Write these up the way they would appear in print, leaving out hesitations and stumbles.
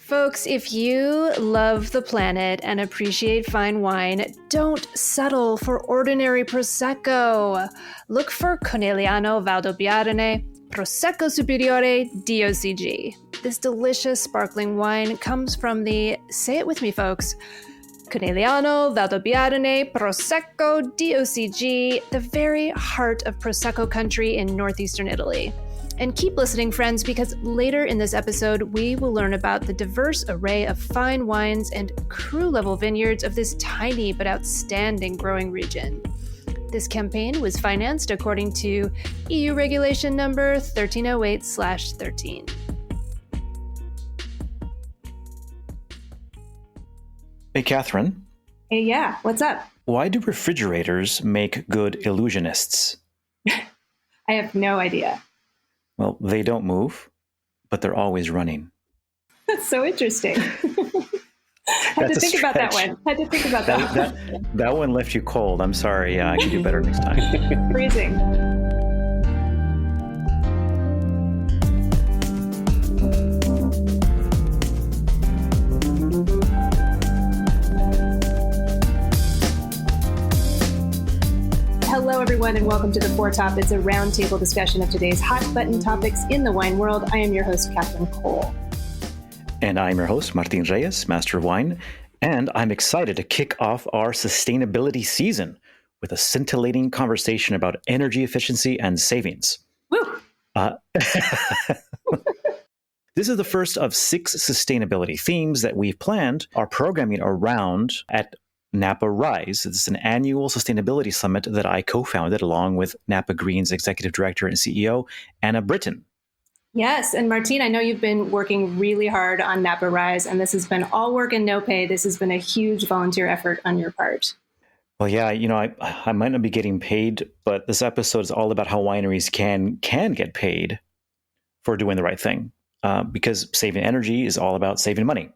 Folks, if you love the planet and appreciate fine wine, don't settle for ordinary Prosecco. Look for Conegliano Valdobbiadene Prosecco Superiore DOCG. This delicious sparkling wine comes from the, say it with me folks, Conegliano Valdobbiadene Prosecco DOCG, the very heart of Prosecco country in northeastern Italy. And keep listening, friends, because later in this episode, we will learn about the diverse array of fine wines and cru-level vineyards of this tiny but outstanding growing region. This campaign was financed according to EU regulation number 1308/13. Hey, Catherine. Hey, yeah, what's up? Why do refrigerators make good illusionists? I have no idea. Well, they don't move, but they're always running. That's so interesting. Had to think about that one. That one left you cold. I'm sorry. I can do better next time. Freezing. Hello, everyone, and welcome to The Four Top. It's a roundtable discussion of today's hot-button topics in the wine world. I am your host, Catherine Cole. And I'm your host, Martin Reyes, Master of Wine. And I'm excited to kick off our sustainability season with a scintillating conversation about energy efficiency and savings. Woo! This is the first of 6 sustainability themes that we've planned our programming around at Napa Rise. It's an annual sustainability summit that I co-founded along with Napa Green's executive director and CEO, Anna Britton. Yes, and Martine, I know you've been working really hard on Napa Rise, and this has been all work and no pay. This has been a huge volunteer effort on your part. Well, yeah, I might not be getting paid, but this episode is all about how wineries can get paid for doing the right thing, because saving energy is all about saving money.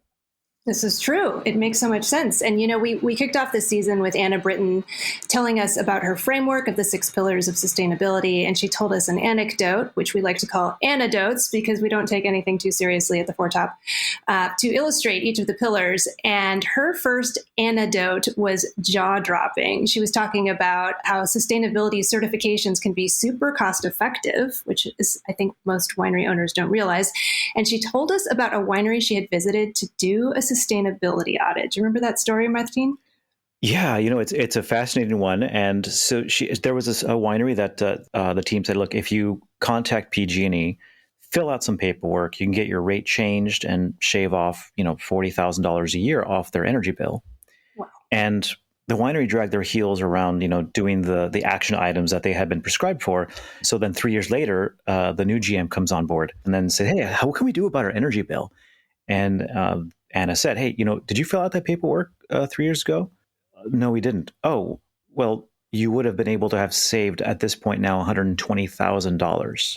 This is true. It makes so much sense. And, we kicked off this season with Anna Britton telling us about her framework of the 6 pillars of sustainability. And she told us an anecdote, which we like to call anecdotes because we don't take anything too seriously at the Four Top, to illustrate each of the pillars. And her first anecdote was jaw-dropping. She was talking about how sustainability certifications can be super cost-effective, which is, I think, most winery owners don't realize. And she told us about a winery she had visited to do a sustainability audit. Do you remember that story, Martine? Yeah, it's a fascinating one. And so there was a winery that the team said, look, if you contact PG&E, fill out some paperwork, you can get your rate changed and shave off, $40,000 a year off their energy bill. Wow. And the winery dragged their heels around, doing the action items that they had been prescribed for. So then 3 years later, the new GM comes on board and then said, hey, how can we do about our energy bill? And Anna said, hey, did you fill out that paperwork 3 years ago? No, we didn't. Oh, well, you would have been able to have saved at this point now $120,000.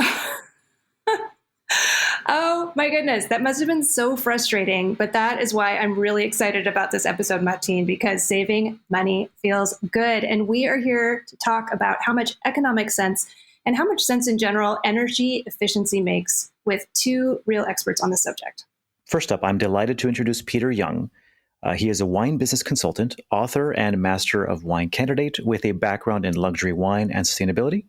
Oh, my goodness. That must have been so frustrating. But that is why I'm really excited about this episode, Martine, because saving money feels good. And we are here to talk about how much economic sense and how much sense in general energy efficiency makes with 2 real experts on the subject. First up, I'm delighted to introduce Peter Yeung. He is a wine business consultant, author, and master of wine candidate with a background in luxury wine and sustainability.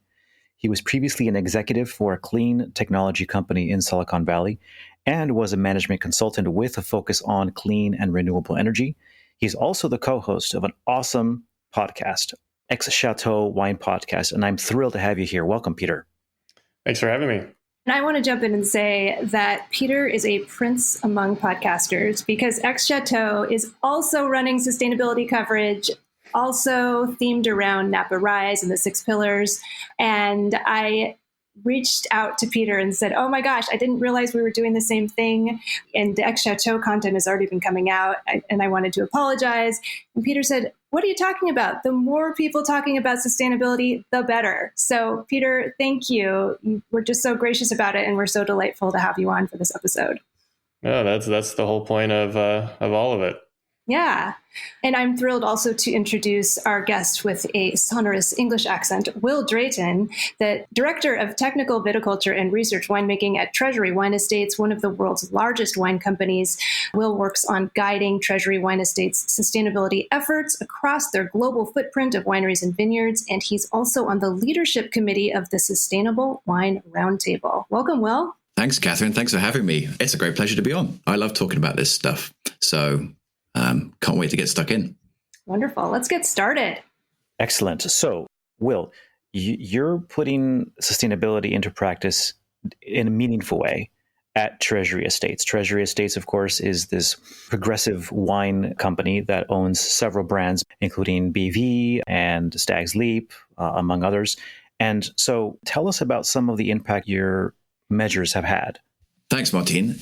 He was previously an executive for a clean technology company in Silicon Valley and was a management consultant with a focus on clean and renewable energy. He's also the co-host of an awesome podcast, XChateau Wine Podcast, and I'm thrilled to have you here. Welcome, Peter. Thanks for having me. And I want to jump in and say that Peter is a prince among podcasters because XChateau is also running sustainability coverage, also themed around Napa Rise and the 6 pillars. And I reached out to Peter and said, oh my gosh, I didn't realize we were doing the same thing. And the XChateau content has already been coming out. And I wanted to apologize. And Peter said, what are you talking about? The more people talking about sustainability, the better. So Peter, thank you. We're just so gracious about it. And we're so delightful to have you on for this episode. No, that's the whole point of all of it. Yeah. And I'm thrilled also to introduce our guest with a sonorous English accent, Will Drayton, the Director of Technical Viticulture and Research Winemaking at Treasury Wine Estates, one of the world's largest wine companies. Will works on guiding Treasury Wine Estates' sustainability efforts across their global footprint of wineries and vineyards, and he's also on the leadership committee of the Sustainable Wine Roundtable. Welcome, Will. Thanks, Catherine. Thanks for having me. It's a great pleasure to be on. I love talking about this stuff. So can't wait to get stuck in. Wonderful. Let's get started. Excellent. So, Will, you're putting sustainability into practice in a meaningful way at Treasury Estates. Treasury Estates, of course, is this progressive wine company that owns several brands, including BV and Stag's Leap, among others. And so tell us about some of the impact your measures have had. Thanks, Martin.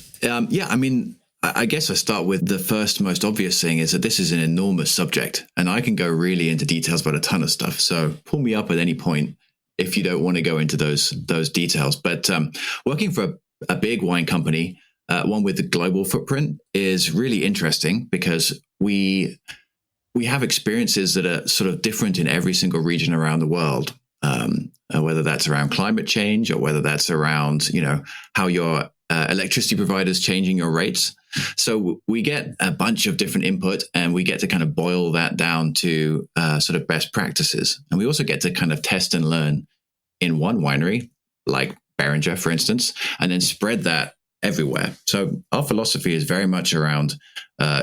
I guess I start with the first most obvious thing is that this is an enormous subject, and I can go really into details about a ton of stuff. So pull me up at any point if you don't want to go into those details. But working for a big wine company, one with a global footprint, is really interesting because we have experiences that are sort of different in every single region around the world. Whether that's around climate change or whether that's around, how your electricity providers changing your rates. So we get a bunch of different input and we get to kind of boil that down to sort of best practices. And we also get to kind of test and learn in one winery, like Beringer, for instance, and then spread that everywhere. So our philosophy is very much around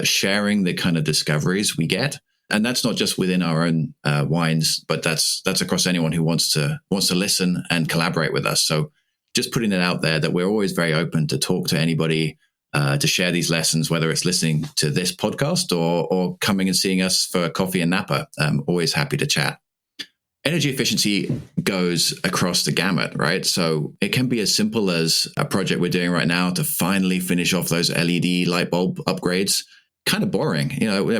sharing the kind of discoveries we get. And that's not just within our own wines, but that's across anyone who wants to listen and collaborate with us. So just putting it out there that we're always very open to talk to anybody, to share these lessons, whether it's listening to this podcast or coming and seeing us for coffee and Napa. Always happy to chat. Energy efficiency goes across the gamut, right? So it can be as simple as a project we're doing right now to finally finish off those LED light bulb upgrades. Kind of boring.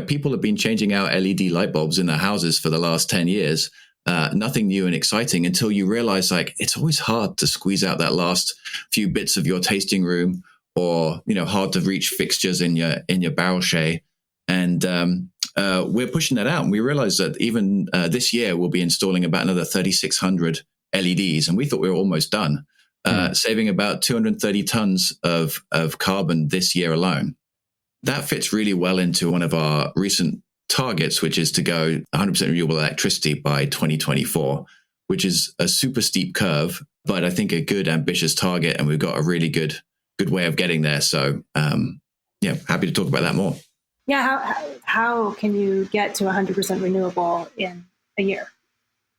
People have been changing out LED light bulbs in their houses for the last 10 years. Nothing new and exciting until you realize it's always hard to squeeze out that last few bits of your tasting room or, hard to reach fixtures in your barrel shay. And we're pushing that out. And we realize that even this year, we'll be installing about another 3,600 LEDs. And we thought we were almost done, saving about 230 tons of carbon this year alone. That fits really well into one of our recent targets, which is to go 100% renewable electricity by 2024, which is a super steep curve, but I think a good, ambitious target. And we've got a really good way of getting there. So, happy to talk about that more. Yeah. How can you get to 100% renewable in a year?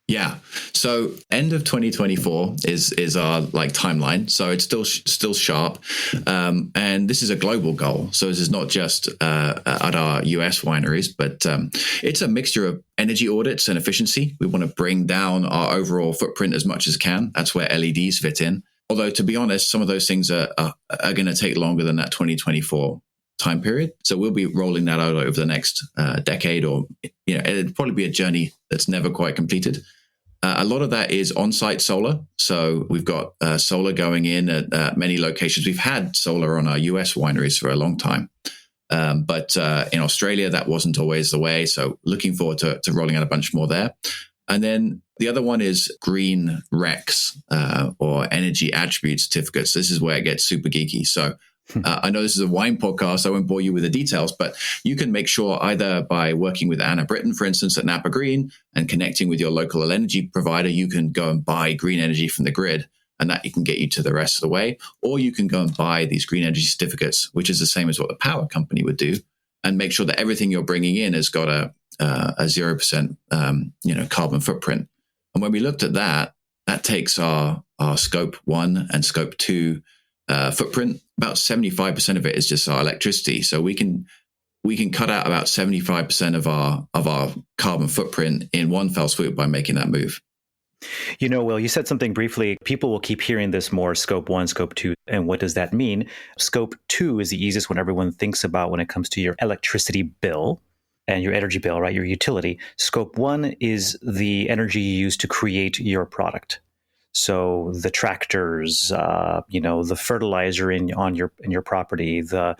Yeah. So end of 2024 is our timeline. So it's still sharp. And this is a global goal. So this is not just at our US wineries, but it's a mixture of energy audits and efficiency. We want to bring down our overall footprint as much as can. That's where LEDs fit in. Although, to be honest, some of those things are going to take longer than that 2024 time period. So we'll be rolling that out over the next decade, or it'd probably be a journey that's never quite completed. A lot of that is on-site solar. So we've got solar going in at many locations. We've had solar on our US wineries for a long time. But in Australia, that wasn't always the way. So looking forward to rolling out a bunch more there. And then the other one is green RECs, or energy attribute certificates. This is where it gets super geeky. So I know this is a wine podcast. I won't bore you with the details, but you can make sure either by working with Anna Britton, for instance, at Napa Green and connecting with your local energy provider, you can go and buy green energy from the grid, and that can get you to the rest of the way. Or you can go and buy these green energy certificates, which is the same as what the power company would do, and make sure that everything you're bringing in has got a 0% carbon footprint. And when we looked at that takes our scope 1 and scope 2 footprint. About 75% of it is just our electricity. So we can cut out about 75% of our carbon footprint in one fell swoop by making that move. Will, you said something briefly. People will keep hearing this more, scope 1, scope 2. And what does that mean? Scope 2 is the easiest one everyone thinks about when it comes to your electricity bill and your energy bill, right? Your utility. Scope 1 is the energy you use to create your product. So the tractors, the fertilizer on your property, the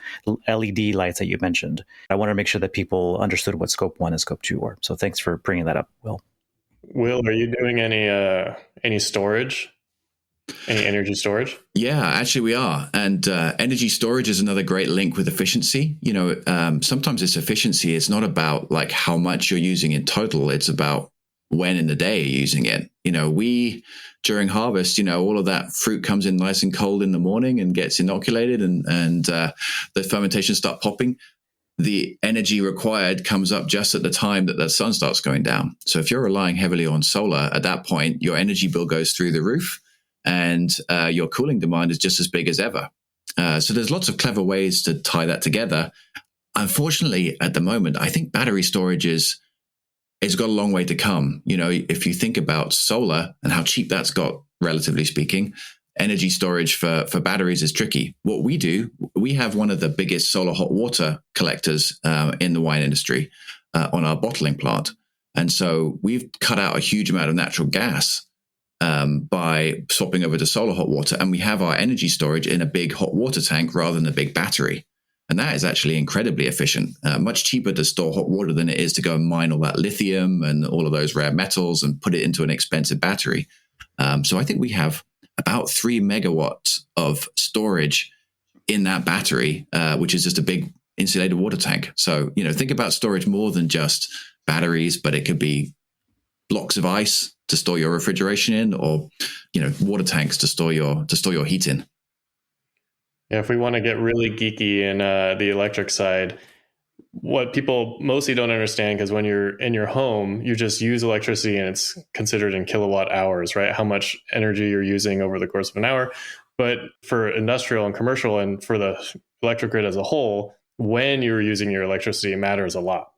LED lights that you mentioned. I want to make sure that people understood what Scope 1 and Scope 2 are. So thanks for bringing that up, Will. Will, are you doing any storage? Any energy storage? Yeah, actually we are. And energy storage is another great link with efficiency. Sometimes this efficiency is not about like how much you're using in total. It's about when in the day you're using it. During harvest, all of that fruit comes in nice and cold in the morning and gets inoculated and the fermentations start popping. The energy required comes up just at the time that the sun starts going down. So if you're relying heavily on solar, at that point, your energy bill goes through the roof and your cooling demand is just as big as ever. So there's lots of clever ways to tie that together. Unfortunately, at the moment, I think battery storage it's got a long way to come. If you think about solar and how cheap that's got, relatively speaking, energy storage for batteries is tricky. What we do, we have one of the biggest solar hot water collectors in the wine industry on our bottling plant. And so we've cut out a huge amount of natural gas by swapping over to solar hot water. And we have our energy storage in a big hot water tank rather than a big battery. And that is actually incredibly efficient, much cheaper to store hot water than it is to go and mine all that lithium and all of those rare metals and put it into an expensive battery. So I think we have about 3 megawatts of storage in that battery, which is just a big insulated water tank. So, think about storage more than just batteries, but it could be blocks of ice to store your refrigeration in, or, water tanks to store your heat in. Yeah, if we want to get really geeky in the electric side, what people mostly don't understand, because when you're in your home, you just use electricity and it's considered in kilowatt hours, right? How much energy you're using over the course of an hour. But for industrial and commercial and for the electric grid as a whole, when you're using your electricity, it matters a lot,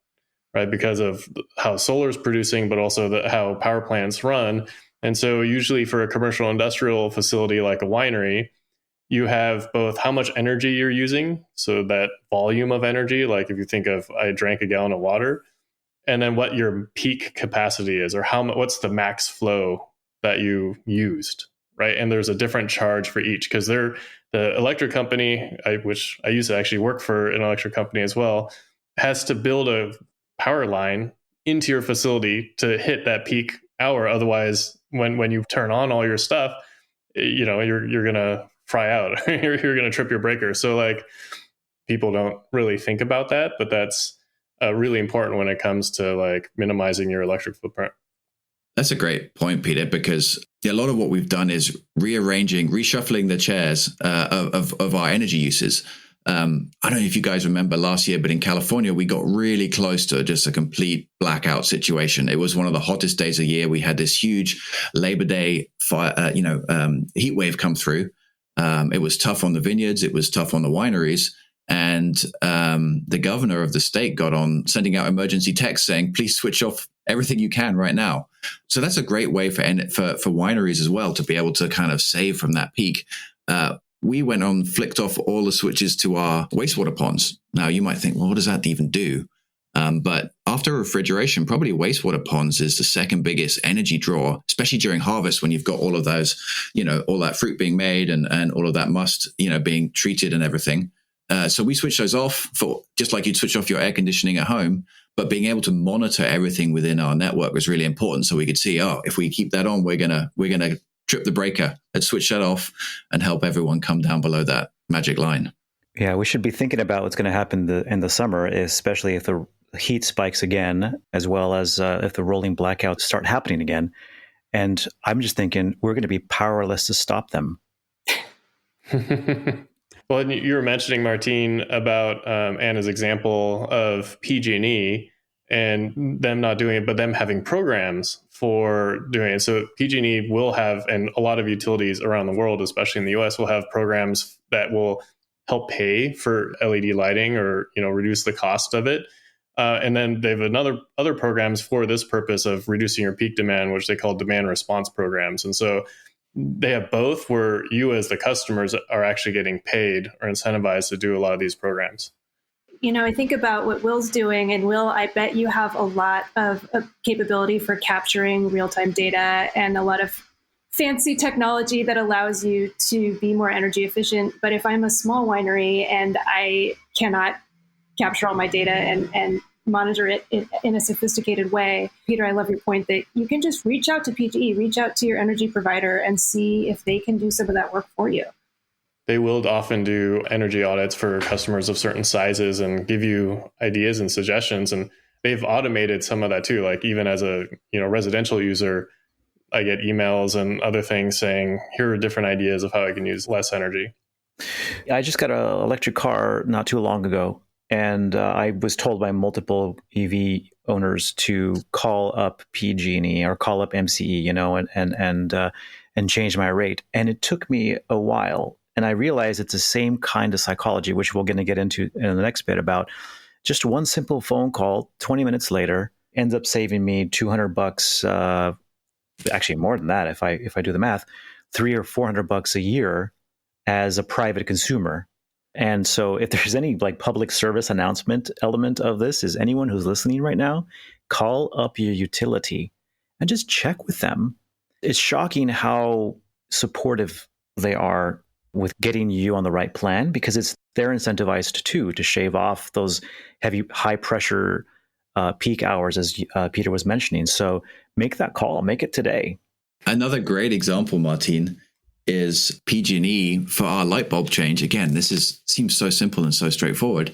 right? Because of how solar is producing, but also how power plants run. And so usually for a commercial industrial facility like a winery, you have both how much energy you're using, so that volume of energy, like if you think of I drank a gallon of water, and then what your peak capacity is, or what's the max flow that you used, right? And there's a different charge for each, because the electric company, which I used to actually work for an electric company as well, has to build a power line into your facility to hit that peak hour. Otherwise, when you turn on all your stuff, you're gonna fry out. you're going to trip your breaker. So like people don't really think about that, but that's really important when it comes to like minimizing your electric footprint. That's a great point, Peter, because a lot of what we've done is reshuffling the chairs of our energy uses. I don't know if you guys remember last year, but in California, we got really close to just a complete blackout situation. It was one of the hottest days of the year. We had this huge Labor Day heat wave come through. It was tough on the vineyards. It was tough on the wineries. And the governor of the state got on sending out emergency texts saying, please switch off everything you can right now. So that's a great way for wineries as well to be able to kind of save from that peak. We went on, flicked off all the switches to our wastewater ponds. Now, you might think, well, what does that even do? But after refrigeration, probably wastewater ponds is the second biggest energy draw, especially during harvest when you've got all of those, all that fruit being made and all of that must, being treated and everything. So we switch those off for just like you'd switch off your air conditioning at home, but being able to monitor everything within our network was really important. So we could see, if we keep that on, we're gonna trip the breaker. Let's switch that off and help everyone come down below that magic line. Yeah, we should be thinking about what's going to happen in the summer, especially if the heat spikes again, as well as if the rolling blackouts start happening again. And I'm just thinking we're going to be powerless to stop them. Well, you were mentioning, Martine, about Anna's example of PG&E and them not doing it, but them having programs for doing it. So PG&E will have, and a lot of utilities around the world, especially in the US, will have programs that will help pay for LED lighting or reduce the cost of it. And then they have other programs for this purpose of reducing your peak demand, which they call demand response programs. And so they have both, where you as the customers are actually getting paid or incentivized to do a lot of these programs. I think about what Will's doing, and Will, I bet you have a lot of capability for capturing real-time data and a lot of fancy technology that allows you to be more energy efficient. But if I'm a small winery and I cannot capture all my data and monitor it in a sophisticated way, Peter, I love your point that you can just reach out to PGE, reach out to your energy provider and see if they can do some of that work for you. They will often do energy audits for customers of certain sizes and give you ideas and suggestions. And they've automated some of that too. Like even as a residential user, I get emails and other things saying, here are different ideas of how I can use less energy. I just got an electric car not too long ago, and I was told by multiple EV owners to call up PG&E or call up MCE, and change my rate. And it took me a while. And I realized it's the same kind of psychology, which we're going to get into in the next bit about just one simple phone call 20 minutes later ends up saving me $200, actually more than that. If I do the math, $300 or $400 a year as a private consumer. And so if there's any like public service announcement element of this, is anyone who's listening right now, call up your utility and just check with them. It's shocking how supportive they are with getting you on the right plan, because they're incentivized too to shave off those heavy, high pressure peak hours, as Peter was mentioning. So make that call, make it today. Another great example, Martine, is PG&E for our light bulb change. Again, seems so simple and so straightforward,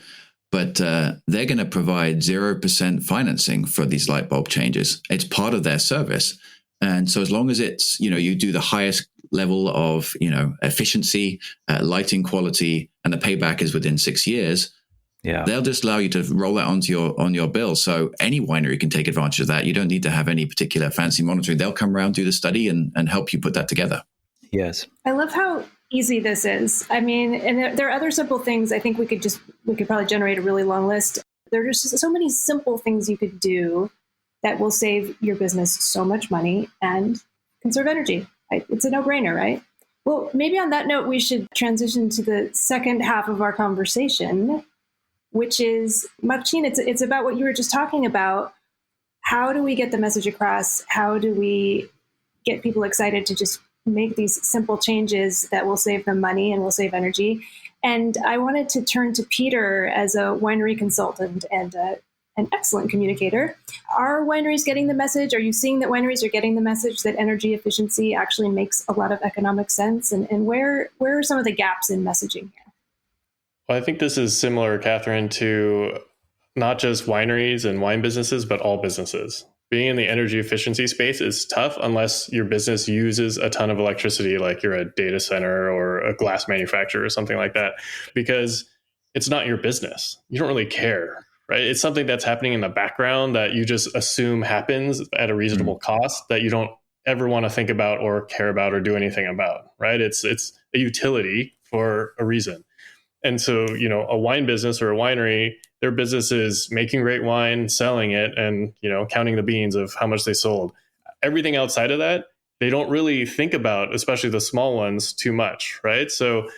but they're going to provide 0% financing for these light bulb changes. It's part of their service. And so as long as it's, you do the highest level of, efficiency, lighting quality, and the payback is within 6 years, they'll just allow you to roll that on your bill. So any winery can take advantage of that. You don't need to have any particular fancy monitoring. They'll come around, do the study and help you put that together. Yes. I love how easy this is. I mean, and there are other simple things. I think we could probably generate a really long list. There are just so many simple things you could do that will save your business so much money and conserve energy. It's a no-brainer, right? Well, maybe on that note, we should transition to the second half of our conversation, which is, Martine, it's about what you were just talking about. How do we get the message across? How do we get people excited to just make these simple changes that will save them money and will save energy? And I wanted to turn to Peter as a winery consultant and an excellent communicator. Are wineries getting the message? Are you seeing that wineries are getting the message that energy efficiency actually makes a lot of economic sense? And where are some of the gaps in messaging here? Well, I think this is similar, Catherine, to not just wineries and wine businesses, but all businesses. Being in the energy efficiency space is tough unless your business uses a ton of electricity, like you're a data center or a glass manufacturer or something like that, because it's not your business. You don't really care. Right? It's something that's happening in the background that you just assume happens at a reasonable cost that you don't ever want to think about or care about or do anything about, right? It's a utility for a reason. And so, a wine business or a winery, their business is making great wine, selling it, and, counting the beans of how much they sold. Everything outside of that, they don't really think about, especially the small ones, too much, right? So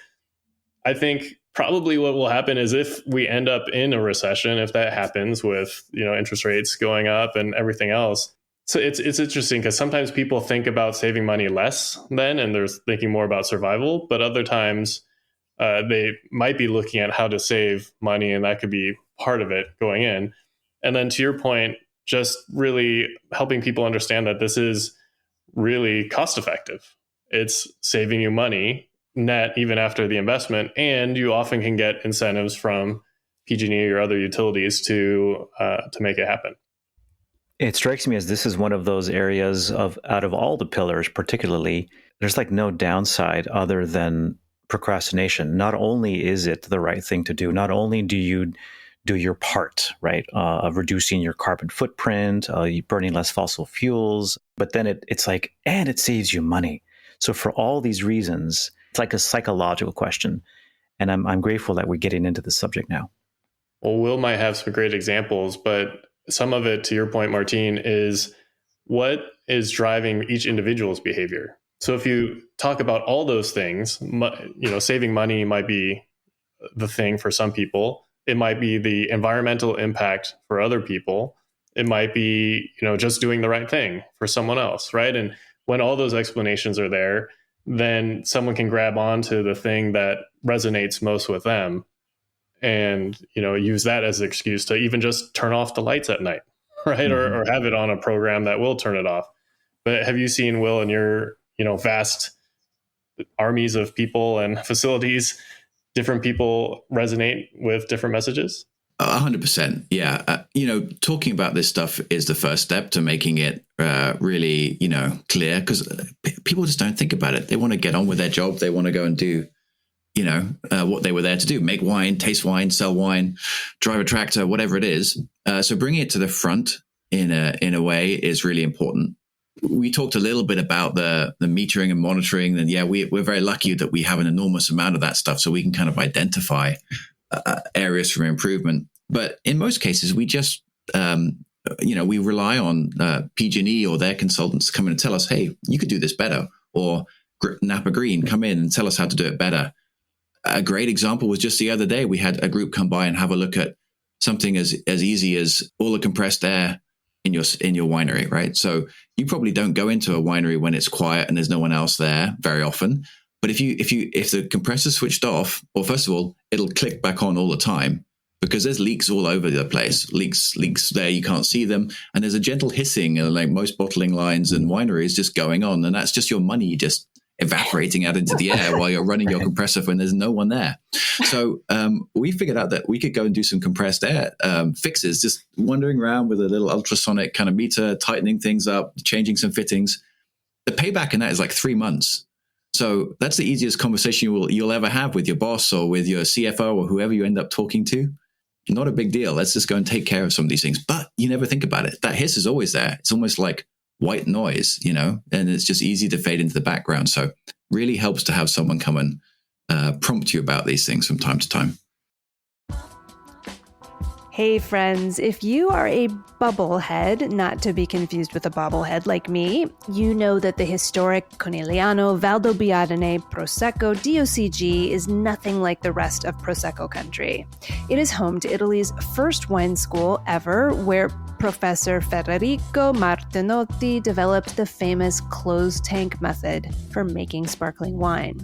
I think probably what will happen is if we end up in a recession, if that happens with, interest rates going up and everything else. So it's interesting because sometimes people think about saving money less then, and they're thinking more about survival, but other times they might be looking at how to save money, and that could be part of it going in. And then to your point, just really helping people understand that this is really cost effective. It's saving you money net even after the investment, and you often can get incentives from PG&E or other utilities to make it happen. It strikes me as this is one of those areas out of all the pillars, particularly, there's like no downside other than procrastination. Not only is it the right thing to do, not only do you do your part, right, of reducing your carbon footprint, burning less fossil fuels, but then it's like, and it saves you money. So for all these reasons, it's like a psychological question. And I'm grateful that we're getting into this subject now. Well, Will might have some great examples, but some of it, to your point, Martine, is what is driving each individual's behavior. So if you talk about all those things, saving money might be the thing for some people. It might be the environmental impact for other people. It might be, just doing the right thing for someone else, right? And when all those explanations are there, then someone can grab onto the thing that resonates most with them and, use that as an excuse to even just turn off the lights at night, right? Mm-hmm. Or have it on a program that will turn it off. But have you seen, Will, in your, vast armies of people and facilities, different people resonate with different messages? 100%. Yeah. Talking about this stuff is the first step to making it really, clear, because people just don't think about it. They want to get on with their job. They want to go and do, what they were there to do, make wine, taste wine, sell wine, drive a tractor, whatever it is. So bringing it to the front in a way is really important. We talked a little bit about the metering and monitoring, and we're very lucky that we have an enormous amount of that stuff, so we can kind of identify areas for improvement. But in most cases, we just, we rely on PG&E or their consultants to come in and tell us, hey, you could do this better, or Napa Green, come in and tell us how to do it better. A great example was just the other day, we had a group come by and have a look at something as easy as all the compressed air in your winery, right? So you probably don't go into a winery when it's quiet and there's no one else there very often. But if the compressor's switched off, or first of all, it'll click back on all the time because there's leaks all over the place. Leaks there, you can't see them. And there's a gentle hissing, like most bottling lines and wineries, just going on. And that's just your money just evaporating out into the air while you're running your compressor when there's no one there. So we figured out that we could go and do some compressed air fixes, just wandering around with a little ultrasonic kind of meter, tightening things up, changing some fittings. The payback in that is like 3 months. So that's the easiest conversation you'll ever have with your boss or with your CFO or whoever you end up talking to. Not a big deal. Let's just go and take care of some of these things. But you never think about it. That hiss is always there. It's almost like white noise, and it's just easy to fade into the background. So really helps to have someone come and prompt you about these things from time to time. Hey friends, if you are a bubblehead, not to be confused with a bobblehead like me, you know that the historic Conegliano Valdobbiadene Prosecco DOCG is nothing like the rest of Prosecco country. It is home to Italy's first wine school ever, where Professor Federico Martinotti developed the famous closed tank method for making sparkling wine.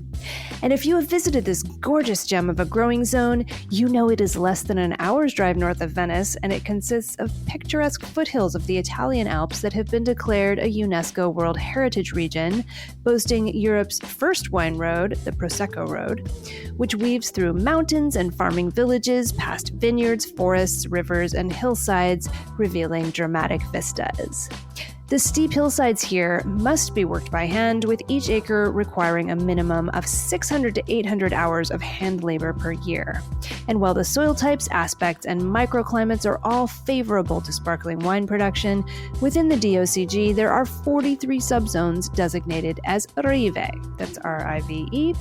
And if you have visited this gorgeous gem of a growing zone, you know it is less than an hour's drive north of Venice, and it consists of picturesque foothills of the Italian Alps that have been declared a UNESCO World Heritage Region, boasting Europe's first wine road, the Prosecco Road, which weaves through mountains and farming villages, past vineyards, forests, rivers, and hillsides, revealing dramatic vistas. The steep hillsides here must be worked by hand, with each acre requiring a minimum of 600 to 800 hours of hand labor per year. And while the soil types, aspects, and microclimates are all favorable to sparkling wine production, within the DOCG there are 43 subzones designated as Rive. That's R-I-V-E.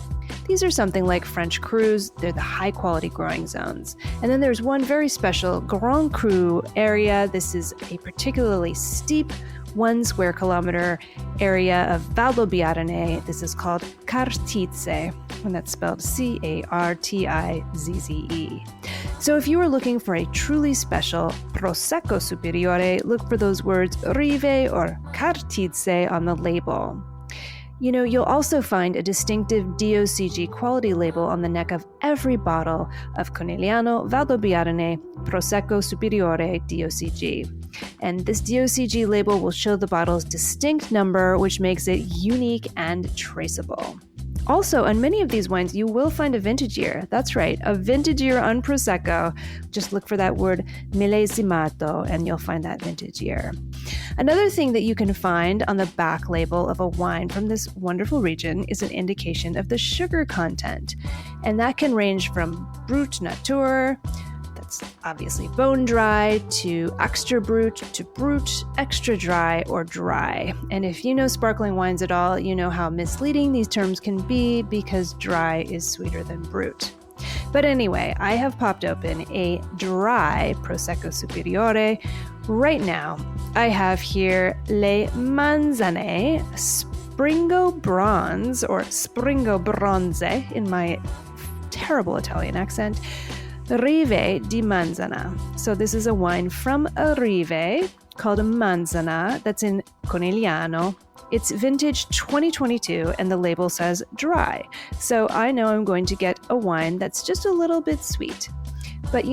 These are something like French Crus. They're the high-quality growing zones. And then there's one very special Grand Cru area. This is a particularly steep 1 square kilometer area of Valdobbiadene. This is called Cartizze, and that's spelled C-A-R-T-I-Z-Z-E. So if you are looking for a truly special Prosecco Superiore, look for those words Rive or Cartizze on the label. You'll also find a distinctive DOCG quality label on the neck of every bottle of Conegliano Valdobbiadene Prosecco Superiore DOCG. And this DOCG label will show the bottle's distinct number, which makes it unique and traceable. Also, on many of these wines, you will find a vintage year. That's right, a vintage year on Prosecco. Just look for that word millesimato, and you'll find that vintage year. Another thing that you can find on the back label of a wine from this wonderful region is an indication of the sugar content. And that can range from Brut Natur, that's obviously bone dry, to extra brut, to brut, extra dry, or dry. And if you know sparkling wines at all, you know how misleading these terms can be, because dry is sweeter than brut. But anyway, I have popped open a dry Prosecco Superiore. Right now, I have here Le Manzane Springo Bronze, or Springo Bronze in my terrible Italian accent, Rive di Manzana. So this is a wine from a Rive called Manzana that's in Conegliano, It's vintage 2022 and the label says dry, so I know I'm going to get a wine that's just a little bit sweet. But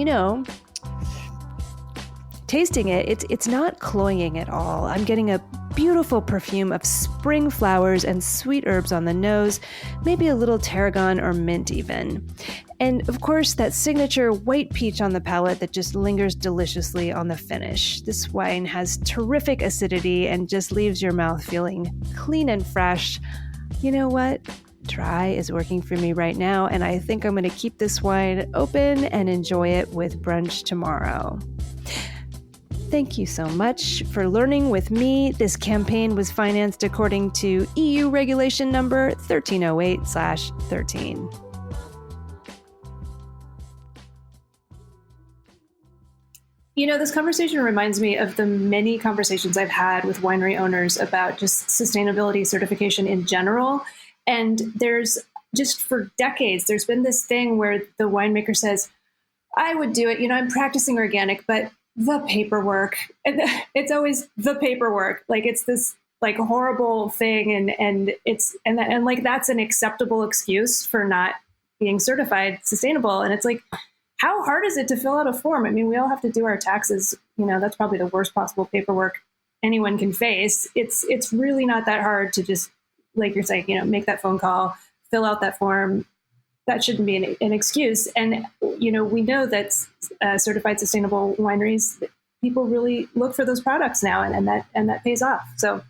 tasting it, it's not cloying at all. I'm getting a beautiful perfume of spring flowers and sweet herbs on the nose, maybe a little tarragon or mint even. And of course, that signature white peach on the palate that just lingers deliciously on the finish. This wine has terrific acidity and just leaves your mouth feeling clean and fresh. You know what? Dry is working for me right now, and I think I'm going to keep this wine open and enjoy it with brunch tomorrow. Thank you so much for learning with me. This campaign was financed according to EU regulation number 1308/13. This conversation reminds me of the many conversations I've had with winery owners about just sustainability certification in general. And there's just for decades, there's been this thing where the winemaker says, I would do it, I'm practicing organic, but the paperwork, and it's always the paperwork. Like it's this like horrible thing. And that's an acceptable excuse for not being certified sustainable. And it's like, how hard is it to fill out a form? I mean, we all have to do our taxes. That's probably the worst possible paperwork anyone can face. It's really not that hard to just, like you're saying, make that phone call, fill out that form. That shouldn't be an excuse. And, we know that certified sustainable wineries, people really look for those products now, and that pays off. So,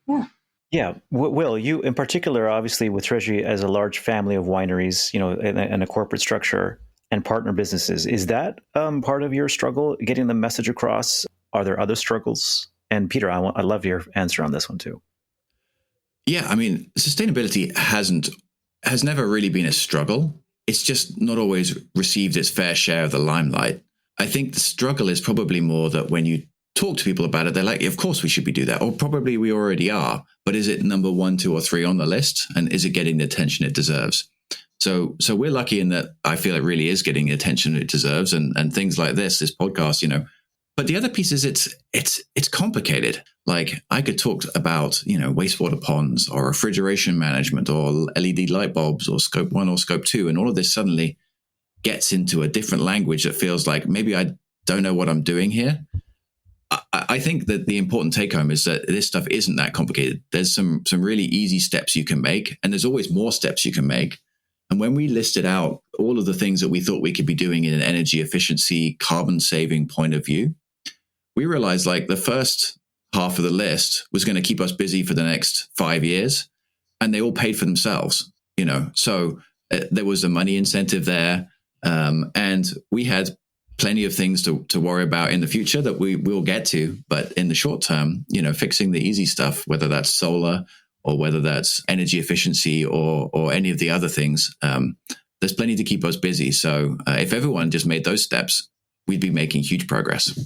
yeah. Yeah. Will, you in particular, obviously with Treasury as a large family of wineries, and a corporate structure and partner businesses, is that part of your struggle getting the message across? Are there other struggles? And Peter, I'd love your answer on this one too. Yeah, I mean, sustainability has never really been a struggle. It's just not always received its fair share of the limelight. I think the struggle is probably more that when you talk to people about it, they're like, of course we should do that. Or probably we already are. But is it number 1, 2, or 3 on the list? And is it getting the attention it deserves? So we're lucky in that I feel it really is getting the attention it deserves, and things like this podcast, But the other piece is it's complicated. Like I could talk about, wastewater ponds or refrigeration management or LED light bulbs or scope 1 or scope 2. And all of this suddenly gets into a different language that feels like maybe I don't know what I'm doing here. I think that the important take home is that this stuff isn't that complicated. There's some really easy steps you can make, and there's always more steps you can make. And when we listed out all of the things that we thought we could be doing in an energy efficiency, carbon saving point of view, we realized like the first half of the list was going to keep us busy for the next 5 years, and they all paid for themselves, So there was a money incentive there, and we had plenty of things to worry about in the future that we will get to. But in the short term, fixing the easy stuff, whether that's solar or whether that's energy efficiency or any of the other things, there's plenty to keep us busy. So if everyone just made those steps, we'd be making huge progress.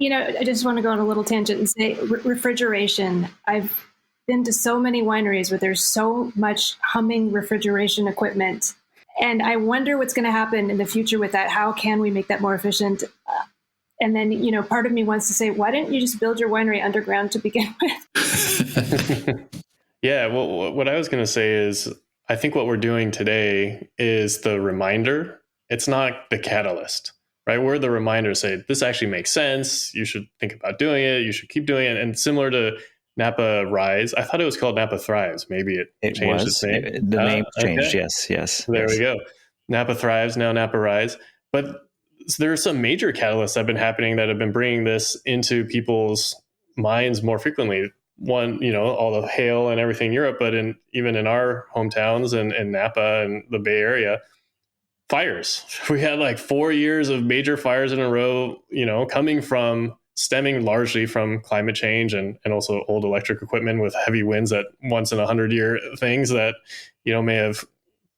I just want to go on a little tangent and say refrigeration. I've been to so many wineries where there's so much humming refrigeration equipment. And I wonder what's going to happen in the future with that. How can we make that more efficient? And then, part of me wants to say, why didn't you just build your winery underground to begin with? Yeah, well, what I was going to say is, I think what we're doing today is the reminder. It's not the catalyst. Right? We're the reminder, say, this actually makes sense. You should think about doing it. You should keep doing it. And similar to Napa Rise, I thought it was called Napa Thrives. Maybe it changed its name. The name changed, okay. Yes. There we go. Napa Thrives, now Napa Rise. But there are some major catalysts that have been happening that have been bringing this into people's minds more frequently. One, all the hail and everything in Europe, but even in our hometowns and Napa and the Bay Area, fires. We had like 4 years of major fires in a row, stemming largely from climate change and also old electric equipment with heavy winds that once in 100-year things that, may have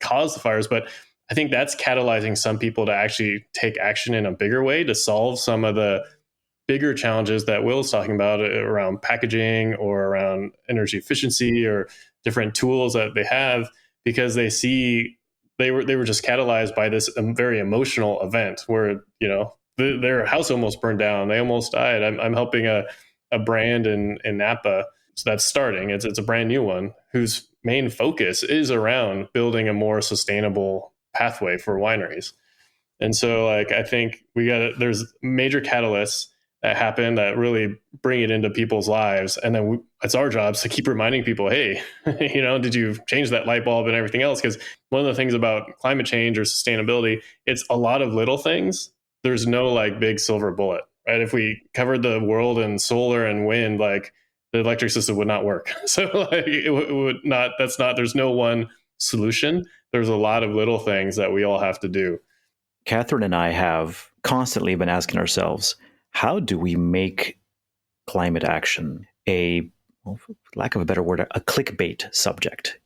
caused the fires. But I think that's catalyzing some people to actually take action in a bigger way to solve some of the bigger challenges that Will's talking about around packaging or around energy efficiency or different tools that they have, because they see they were just catalyzed by this very emotional event where, their house almost burned down. They almost died. I'm helping a brand in Napa that's starting. It's a brand new one whose main focus is around building a more sustainable pathway for wineries. And so like, I think there's major catalysts that happen that really bring it into people's lives. And then it's our jobs to keep reminding people, hey, did you change that light bulb and everything else? Because one of the things about climate change or sustainability, it's a lot of little things. There's no like big silver bullet, right? If we covered the world in solar and wind, like the electric system would not work. So like it would not, there's no one solution. There's a lot of little things that we all have to do. Catherine and I have constantly been asking ourselves, how do we make climate action for lack of a better word, a clickbait subject,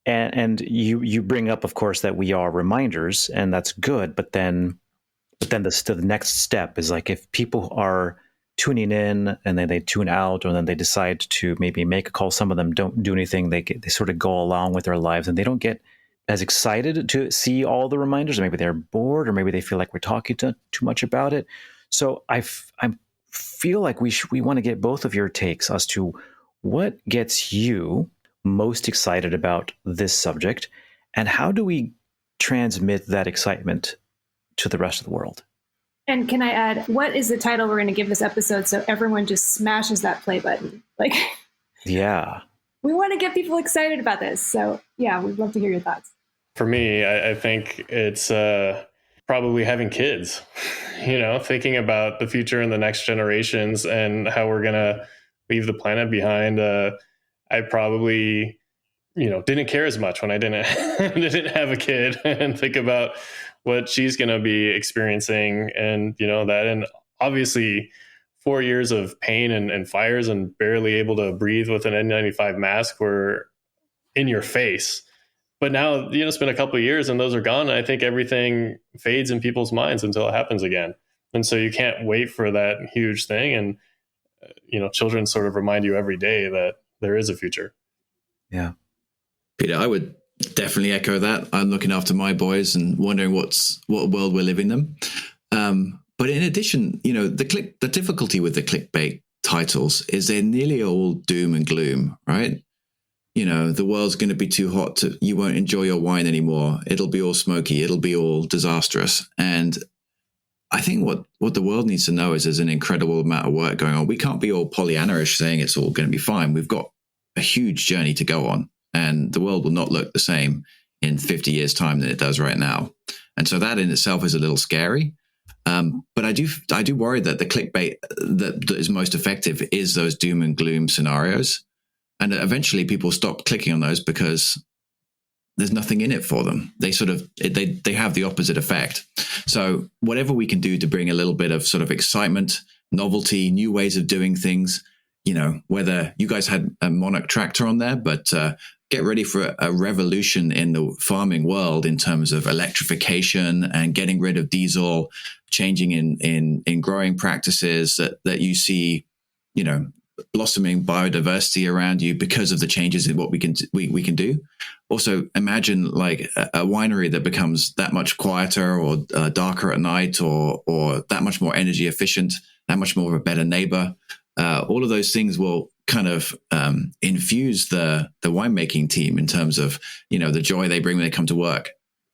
And you bring up, of course, that we are reminders, and that's good. But then the next step is like, if people are tuning in and then they tune out, or then they decide to maybe make a call, some of them don't do anything. They sort of go along with their lives, and they don't get as excited to see all the reminders. Or maybe they're bored, or maybe they feel like we're talking too much about it. So I feel like we want to get both of your takes as to what gets you most excited about this subject, and how do we transmit that excitement to the rest of the world? And can I add, what is the title we're going to give this episode so everyone just smashes that play button? Yeah. We want to get people excited about this. So yeah, we'd love to hear your thoughts. For me, I think it's probably having kids, thinking about the future and the next generations and how we're going to leave the planet behind. I probably, didn't care as much when I didn't have a kid, and think about what she's going to be experiencing and, that. And obviously 4 years of pain and fires and barely able to breathe with an N95 mask were in your face. But now, it's been a couple of years and those are gone. And I think everything fades in people's minds until it happens again. And so you can't wait for that huge thing. And, children sort of remind you every day that there is a future. Yeah. Peter, I would definitely echo that. I'm looking after my boys and wondering what world we're living them. But in addition, the difficulty with the clickbait titles is they're nearly all doom and gloom, right? The world's going to be too hot you won't enjoy your wine anymore. It'll be all smoky. It'll be all disastrous. And I think what the world needs to know is there's an incredible amount of work going on. We can't be all Pollyanna-ish saying it's all going to be fine. We've got a huge journey to go on, and the world will not look the same in 50 years' time than it does right now. And so that in itself is a little scary. But I do worry that the clickbait that is most effective is those doom and gloom scenarios. And eventually people stop clicking on those because there's nothing in it for them. They they have the opposite effect. So whatever we can do to bring a little bit of sort of excitement, novelty, new ways of doing things, whether you guys had a Monarch tractor on there, but get ready for a revolution in the farming world in terms of electrification and getting rid of diesel, changing in growing practices that you see, blossoming biodiversity around you because of the changes in what we can do. Also, imagine like a winery that becomes that much quieter or darker at night, or that much more energy efficient, that much more of a better neighbor. All of those things will kind of infuse the winemaking team in terms of the joy they bring when they come to work.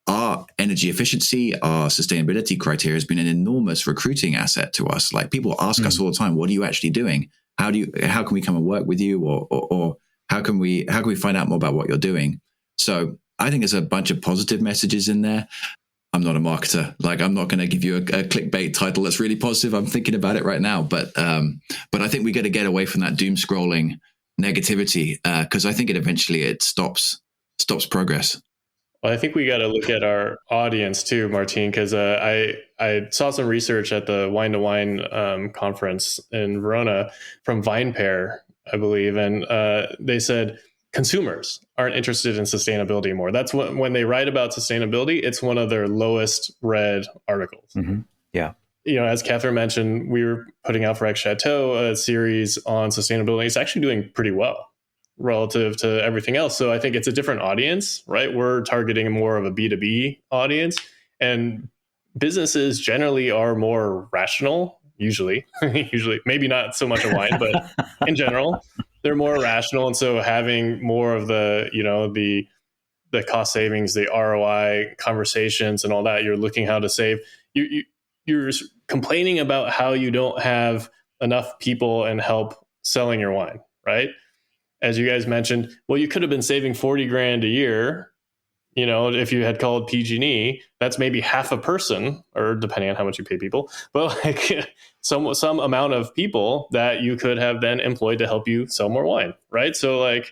Our energy efficiency, our sustainability criteria has been an enormous recruiting asset to us. Like, people ask us all the time, "What are you actually doing? How can we come and work with you, or how can we find out more about what you're doing?" So I think there's a bunch of positive messages in there. I'm not a marketer. Like, I'm not going to give you a clickbait title that's really positive. I'm thinking about it right now, but I think we got to get away from that doom scrolling negativity, because I think it stops progress. Well, I think we got to look at our audience too, Martin, because I saw some research at the Wine to Wine conference in Verona from VinePair, I believe, and they said consumers aren't interested in sustainability more. That's when they write about sustainability, it's one of their lowest read articles. Mm-hmm. Yeah. As Catherine mentioned, we were putting out for XChateau a series on sustainability. It's actually doing pretty well relative to everything else. So I think it's a different audience, right? We're targeting more of a B2B audience, and businesses generally are more rational, usually, maybe not so much a wine, but in general. they're more rational. And so having more of the, the cost savings, the ROI conversations and all that, you're looking how to save. You're complaining about how you don't have enough people and help selling your wine, right? As you guys mentioned, well, you could have been saving 40 grand a year. If you had called PG&E, that's maybe half a person, or depending on how much you pay people, but like some amount of people that you could have then employed to help you sell more wine, right? So like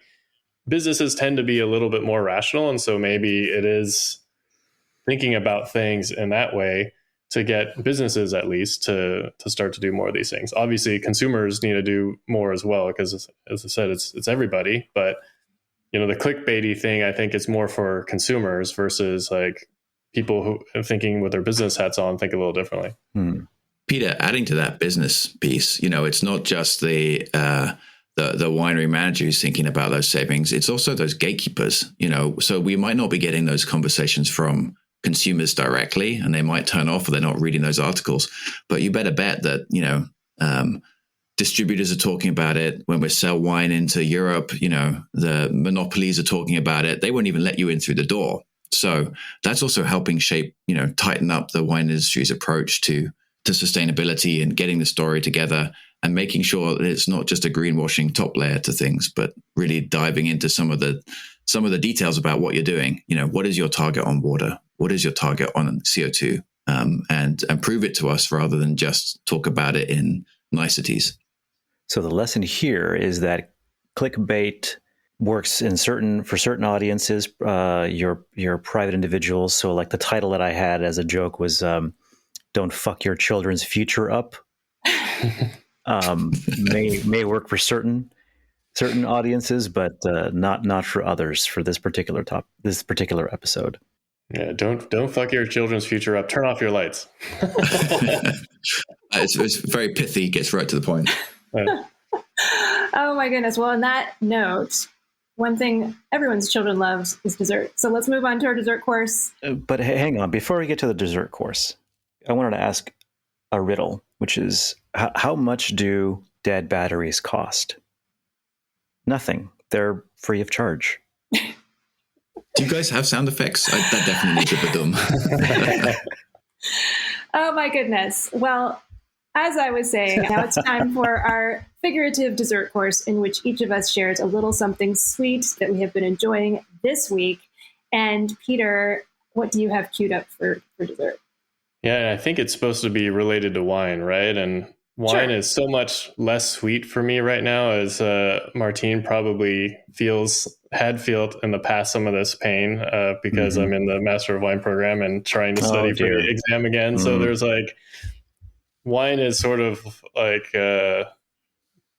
businesses tend to be a little bit more rational. And so maybe it is thinking about things in that way to get businesses at least to start to do more of these things. Obviously, consumers need to do more as well, because as I said, it's everybody. But the clickbaity thing, I think it's more for consumers versus like people who are thinking with their business hats on think a little differently. Peter, adding to that business piece, it's not just the winery manager who's thinking about those savings. It's also those gatekeepers, so we might not be getting those conversations from consumers directly, and they might turn off or they're not reading those articles. But you better bet that, distributors are talking about it. When we sell wine into Europe, the monopolies are talking about it. They won't even let you in through the door. So that's also helping shape, tighten up the wine industry's approach to sustainability and getting the story together and making sure that it's not just a greenwashing top layer to things, but really diving into some of the details about what you're doing. What is your target on water? What is your target on CO2? And prove it to us rather than just talk about it in niceties. So the lesson here is that clickbait works for certain audiences, your private individuals. So like the title that I had as a joke was "Don't fuck your children's future up." May work for certain audiences, but not for others for this particular episode. Yeah, don't fuck your children's future up. Turn off your lights. It's very pithy, gets right to the point. Oh my goodness. Well, on that note, one thing everyone's children loves is dessert. So let's move on to our dessert course. But hang on, before we get to the dessert course, I wanted to ask a riddle, which is how much do dead batteries cost? Nothing. They're free of charge. Do you guys have sound effects? That definitely needs a badum. Oh my goodness. Well, as I was saying, now it's time for our figurative dessert course, in which each of us shares a little something sweet that we have been enjoying this week. And Peter, what do you have queued up for dessert? Yeah, I think it's supposed to be related to wine, right? And wine is so much less sweet for me right now, as Martine probably had felt in the past some of this pain because I'm in the Master of Wine program and trying to study for the exam again. So there's like, wine is sort of like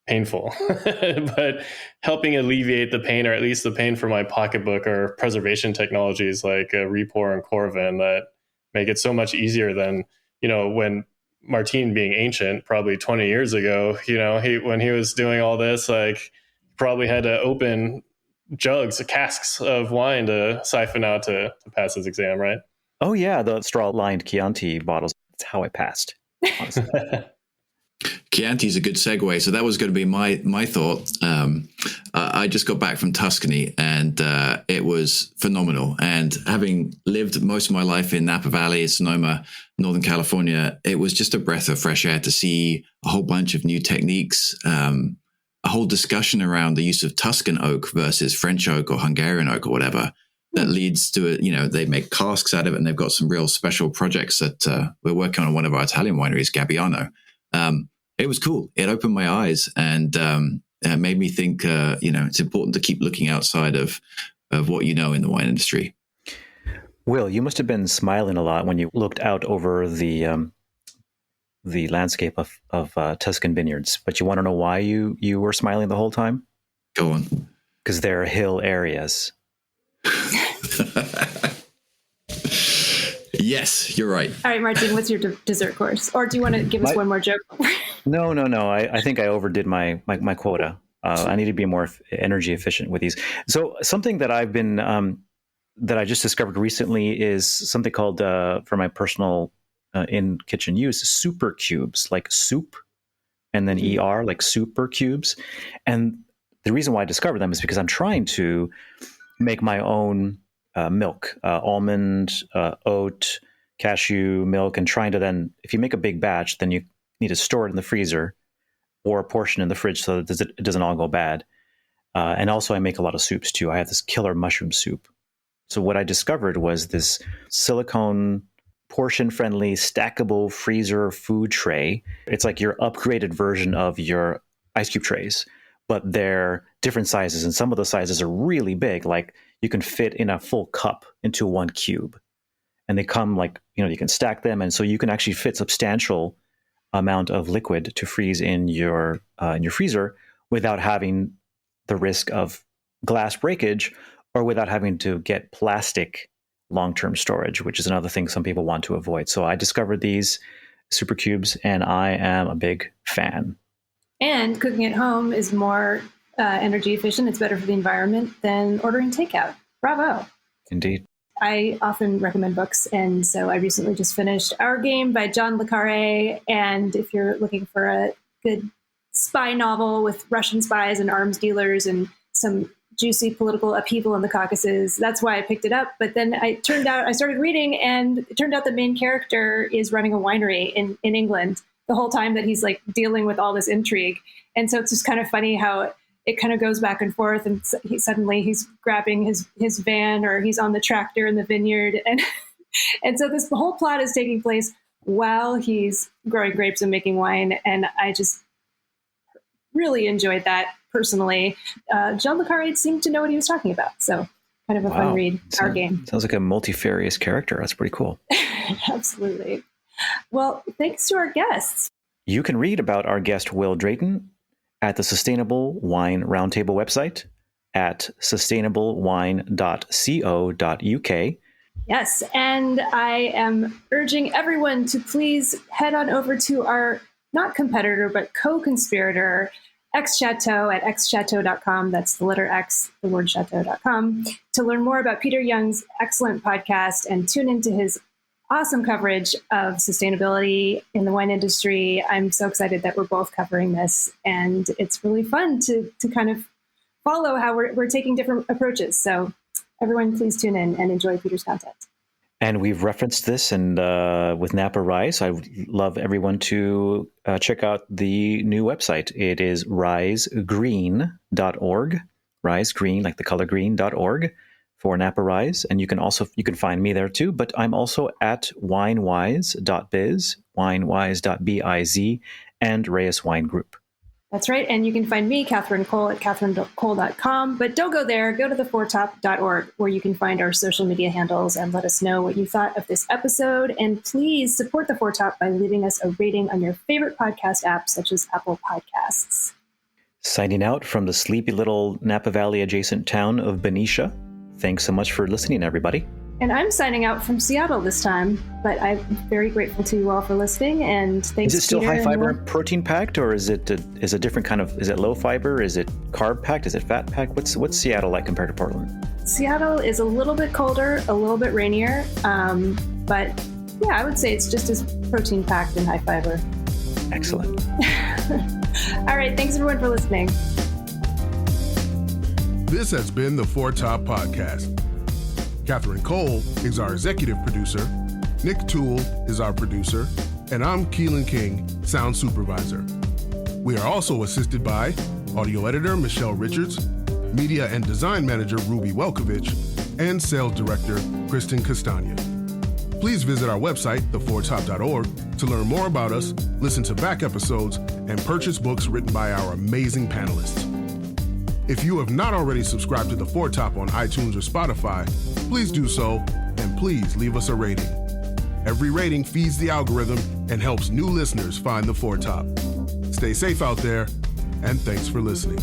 painful, but helping alleviate the pain, or at least the pain for my pocketbook, or preservation technologies like Repour and Corvin that make it so much easier than, when Martine, being ancient, probably 20 years ago, when he was doing all this, like probably had to open casks of wine to siphon out to pass his exam, right? Oh yeah, the straw-lined Chianti bottles. That's how I passed. Chianti is a good segue. So that was going to be my thought. I just got back from Tuscany, and it was phenomenal. And having lived most of my life in Napa Valley, Sonoma, Northern California, it was just a breath of fresh air to see a whole bunch of new techniques, a whole discussion around the use of Tuscan oak versus French oak or Hungarian oak or whatever. That leads to it. They make casks out of it, and they've got some real special projects that we're working on one of our Italian wineries, Gabbiano. It was cool. It opened my eyes and made me think, it's important to keep looking outside of what you know in the wine industry. Will, you must have been smiling a lot when you looked out over the landscape of Tuscan vineyards. But you want to know why you were smiling the whole time? Go on. Because they're hill areas. Yes, you're right. All right, Martin, what's your dessert course? Or do you want to give us one more joke? No. I think I overdid my quota. I need to be more energy efficient with these. So something that I've been that I just discovered recently is something called, for my personal in kitchen use, super cubes, like soup, and then ER, like super cubes. And the reason why I discovered them is because I'm trying to make my own milk, almond, oat, cashew milk, and trying to then, if you make a big batch, then you need to store it in the freezer or a portion in the fridge so that it doesn't all go bad. And also I make a lot of soups too. I have this killer mushroom soup. So what I discovered was this silicone, portion-friendly, stackable freezer food tray. It's like your upgraded version of your ice cube trays, but they're different sizes. And some of the sizes are really big. Like you can fit in a full cup into one cube. And they come like, you can stack them. And so you can actually fit substantial amount of liquid to freeze in your freezer without having the risk of glass breakage or without having to get plastic long-term storage, which is another thing some people want to avoid. So I discovered these super cubes and I am a big fan. And cooking at home is more energy efficient. It's better for the environment than ordering takeout. Bravo. Indeed. I often recommend books. And so I recently just finished Our Game by John le Carré. And if you're looking for a good spy novel with Russian spies and arms dealers and some juicy political upheaval in the Caucasus, that's why I picked it up. But then I started reading, and it turned out the main character is running a winery in England the whole time that he's like dealing with all this intrigue. And so it's just kind of funny how it kind of goes back and forth, and suddenly he's grabbing his van or he's on the tractor in the vineyard. And so this whole plot is taking place while he's growing grapes and making wine. And I just really enjoyed that personally. John le Carré seemed to know what he was talking about. So kind of a fun read, Our Game. Sounds like a multifarious character. That's pretty cool. Absolutely. Well, thanks to our guests. You can read about our guest, Will Drayton, at the Sustainable Wine Roundtable website at sustainablewine.co.uk. Yes, and I am urging everyone to please head on over to our not competitor, but co-conspirator, XChateau at xchateau.com. That's the letter X, the word chateau.com, to learn more about Peter Yeung's excellent podcast and tune into his awesome coverage of sustainability in the wine industry. I'm so excited that we're both covering this, and it's really fun to kind of follow how we're taking different approaches. So everyone, please tune in and enjoy Peter's content. And we've referenced this and with Napa Rise. So I would love everyone to check out the new website. It is risegreen.org, rise green, like the color green.org for Napa Rise. And you can find me there too, but I'm also at winewise.biz, winewise.biz, and Reyes Wine Group. That's right. And you can find me, Catherine Cole, at catherinecole.com. But don't go there. Go to theforetop.org, where you can find our social media handles and let us know what you thought of this episode. And please support The Foretop by leaving us a rating on your favorite podcast app, such as Apple Podcasts. Signing out from the sleepy little Napa Valley adjacent town of Benicia. Thanks so much for listening, everybody. And I'm signing out from Seattle this time, but I'm very grateful to you all for listening. And thanks. Is it still Peter, high fiber and protein packed, or is it a different kind of? Is it low fiber? Is it carb packed? Is it fat packed? What's Seattle like compared to Portland? Seattle is a little bit colder, a little bit rainier, but yeah, I would say it's just as protein packed and high fiber. Excellent. All right, thanks everyone for listening. This has been the Foretop Podcast. Catherine Cole is our executive producer, Nick Toole is our producer, and I'm Keelan King, sound supervisor. We are also assisted by audio editor Michelle Richards, media and design manager Ruby Welkovich, and sales director Kristen Castagna. Please visit our website, theforetop.org, to learn more about us, listen to back episodes, and purchase books written by our amazing panelists. If you have not already subscribed to The Foretop on iTunes or Spotify, please do so, and please leave us a rating. Every rating feeds the algorithm and helps new listeners find The Foretop. Stay safe out there, and thanks for listening.